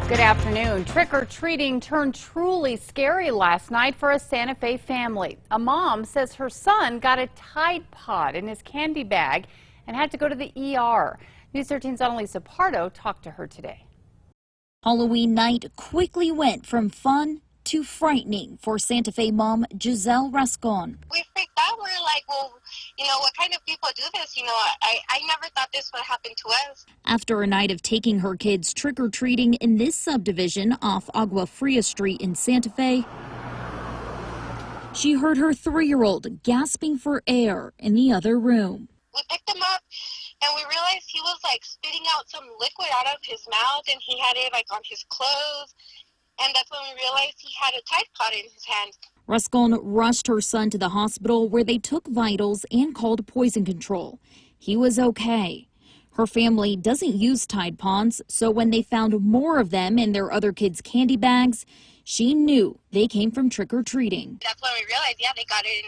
Good afternoon. Trick-or-treating turned truly scary last night for a Santa Fe family. A mom says her son got a Tide Pod in his candy bag and had to go to the ER. News 13's Annalisa Pardo talked to her today. Halloween night quickly went from fun to frightening for Santa Fe mom Giselle Rascon. We freaked out. We were like, well, what kind of people do this? I never thought this would happen to us. After a night of taking her kids trick-or-treating in this subdivision off Agua Fria Street in Santa Fe, she heard her 3-year-old gasping for air in the other room. We picked him up and we realized he was like spitting out some liquid out of his mouth, and he had it like on his clothes. And that's when we realized he had a Tide Pod in his hand. Rascon rushed her son to the hospital where they took vitals and called poison control. He was okay. Her family doesn't use Tide Pods, so when they found more of them in their other kids' candy bags, she knew they came from trick-or-treating. That's when we realized, yeah, they got it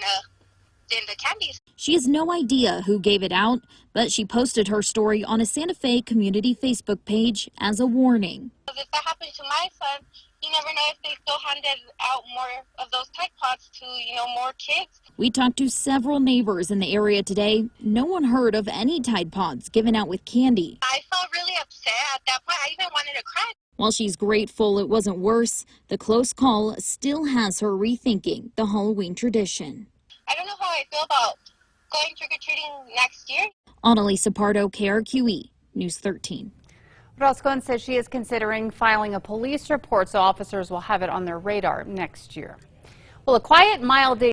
in the candies. She has no idea who gave it out, but she posted her story on a Santa Fe community Facebook page as a warning. If that happened to my son, you never know if they still handed out more of those Tide Pods to, more kids. We talked to several neighbors in the area today. No one heard of any Tide Pods given out with candy. I felt really upset at that point. I even wanted to cry. While she's grateful it wasn't worse, the close call still has her rethinking the Halloween tradition. I don't know how I feel about going trick-or-treating next year. Annalisa Pardo, KRQE, News 13. Rascon says she is considering filing a police report so officers will have it on their radar next year. Well, a quiet, mild day